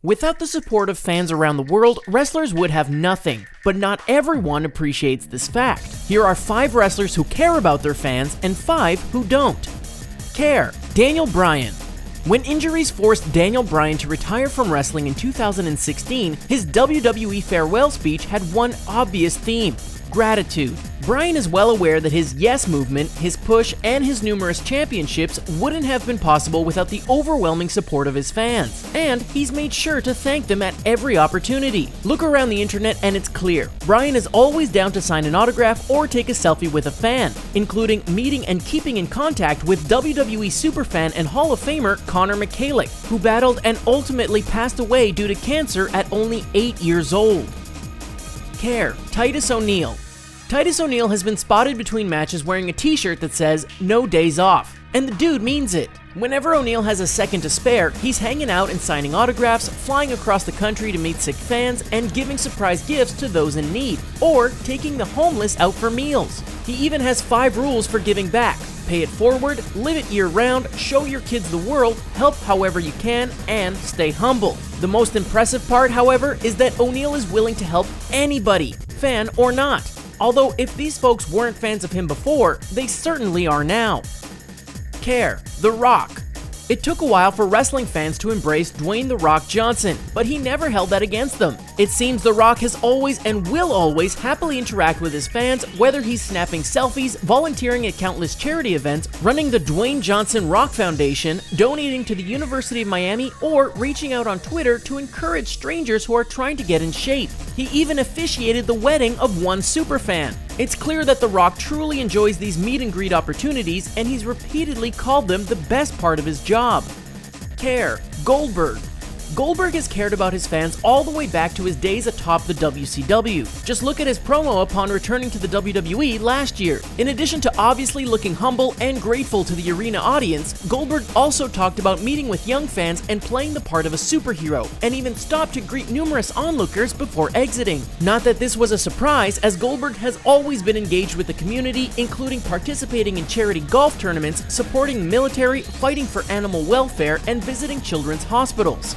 Without the support of fans around the world, wrestlers would have nothing. But not everyone appreciates this fact. Here are 5 wrestlers who care about their fans and 5 who don't. Care. Daniel Bryan. When injuries forced Daniel Bryan to retire from wrestling in 2016, his WWE farewell speech had one obvious theme: gratitude. Bryan is well aware that his yes movement, his push, and his numerous championships wouldn't have been possible without the overwhelming support of his fans, and he's made sure to thank them at every opportunity. Look around the internet and it's clear. Bryan is always down to sign an autograph or take a selfie with a fan, including meeting and keeping in contact with WWE superfan and Hall of Famer Connor McCallick, who battled and ultimately passed away due to cancer at only 8 years old. Care. Titus O'Neil. Titus O'Neil has been spotted between matches wearing a t-shirt that says, "No days off," and the dude means it. Whenever O'Neil has a second to spare, he's hanging out and signing autographs, flying across the country to meet sick fans, and giving surprise gifts to those in need, or taking the homeless out for meals. He even has 5 rules for giving back: pay it forward, live it year-round, show your kids the world, help however you can, and stay humble. The most impressive part, however, is that O'Neil is willing to help anybody, fan or not. Although if these folks weren't fans of him before, they certainly are now. Care. The Rock. It took a while for wrestling fans to embrace Dwayne "The Rock" Johnson, but he never held that against them. It seems The Rock has always and will always happily interact with his fans, whether he's snapping selfies, volunteering at countless charity events, running the Dwayne Johnson Rock Foundation, donating to the University of Miami, or reaching out on Twitter to encourage strangers who are trying to get in shape. He even officiated the wedding of one superfan. It's clear that The Rock truly enjoys these meet and greet opportunities, and he's repeatedly called them the best part of his job. Care. Goldberg. Goldberg has cared about his fans all the way back to his days atop the WCW. Just look at his promo upon returning to the WWE last year. In addition to obviously looking humble and grateful to the arena audience, Goldberg also talked about meeting with young fans and playing the part of a superhero, and even stopped to greet numerous onlookers before exiting. Not that this was a surprise, as Goldberg has always been engaged with the community, including participating in charity golf tournaments, supporting the military, fighting for animal welfare, and visiting children's hospitals.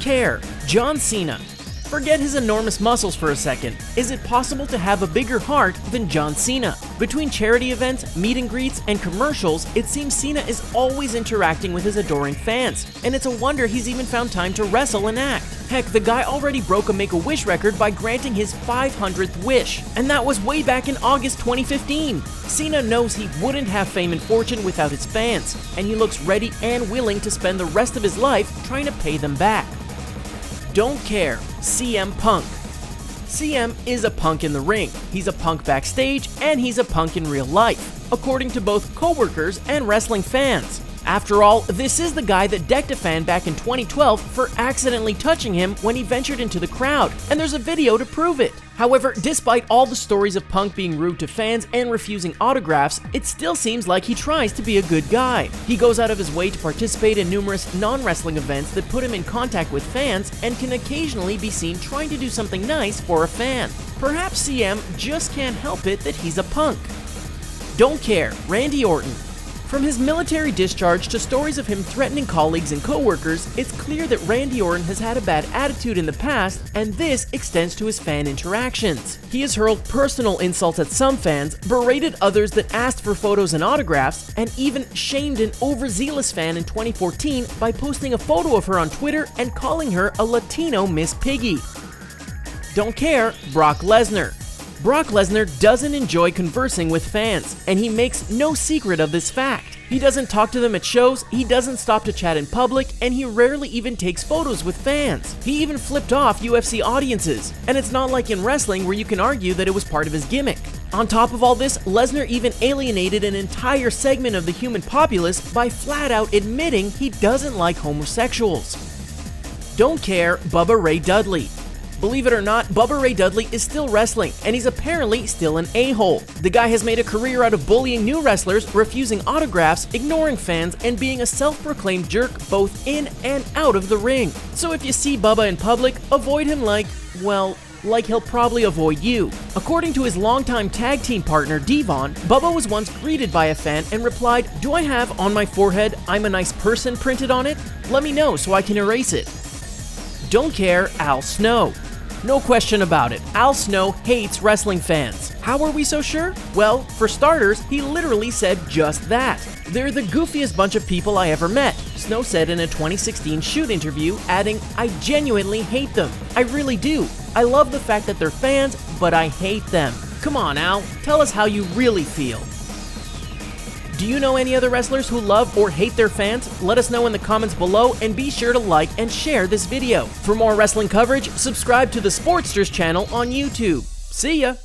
Care. John Cena. Forget his enormous muscles for a second. Is it possible to have a bigger heart than John Cena? Between charity events, meet and greets, and commercials, it seems Cena is always interacting with his adoring fans, and it's a wonder he's even found time to wrestle and act. Heck, the guy already broke a Make-A-Wish record by granting his 500th wish, and that was way back in August 2015. Cena knows he wouldn't have fame and fortune without his fans, and he looks ready and willing to spend the rest of his life trying to pay them back. Don't care. CM Punk. CM is a punk in the ring, he's a punk backstage, and he's a punk in real life, according to both co-workers and wrestling fans. After all, this is the guy that decked a fan back in 2012 for accidentally touching him when he ventured into the crowd, and there's a video to prove it. However, despite all the stories of Punk being rude to fans and refusing autographs, it still seems like he tries to be a good guy. He goes out of his way to participate in numerous non-wrestling events that put him in contact with fans, and can occasionally be seen trying to do something nice for a fan. Perhaps CM just can't help it that he's a punk. Don't care. Randy Orton. From his military discharge to stories of him threatening colleagues and co-workers, it's clear that Randy Orton has had a bad attitude in the past, and this extends to his fan interactions. He has hurled personal insults at some fans, berated others that asked for photos and autographs, and even shamed an overzealous fan in 2014 by posting a photo of her on Twitter and calling her a Latino Miss Piggy. Don't care. Brock Lesnar. Brock Lesnar doesn't enjoy conversing with fans, and he makes no secret of this fact. He doesn't talk to them at shows, he doesn't stop to chat in public, and he rarely even takes photos with fans. He even flipped off UFC audiences, and it's not like in wrestling where you can argue that it was part of his gimmick. On top of all this, Lesnar even alienated an entire segment of the human populace by flat out admitting he doesn't like homosexuals. Don't care. Bubba Ray Dudley. Believe it or not, Bubba Ray Dudley is still wrestling, and he's apparently still an a-hole. The guy has made a career out of bullying new wrestlers, refusing autographs, ignoring fans, and being a self-proclaimed jerk both in and out of the ring. So if you see Bubba in public, avoid him like he'll probably avoid you. According to his longtime tag team partner Devon, Bubba was once greeted by a fan and replied, "Do I have on my forehead 'I'm a nice person' printed on it? Let me know so I can erase it." Don't care, Al Snow. No question about it, Al Snow hates wrestling fans. How are we so sure? Well, for starters, he literally said just that. They're the goofiest bunch of people I ever met, Snow said in a 2016 Shoot interview, adding, I genuinely hate them. I really do. I love the fact that they're fans, but I hate them. Come on, Al, tell us how you really feel. Do you know any other wrestlers who love or hate their fans? Let us know in the comments below, and be sure to like and share this video. For more wrestling coverage, subscribe to the Sportster's channel on YouTube. See ya!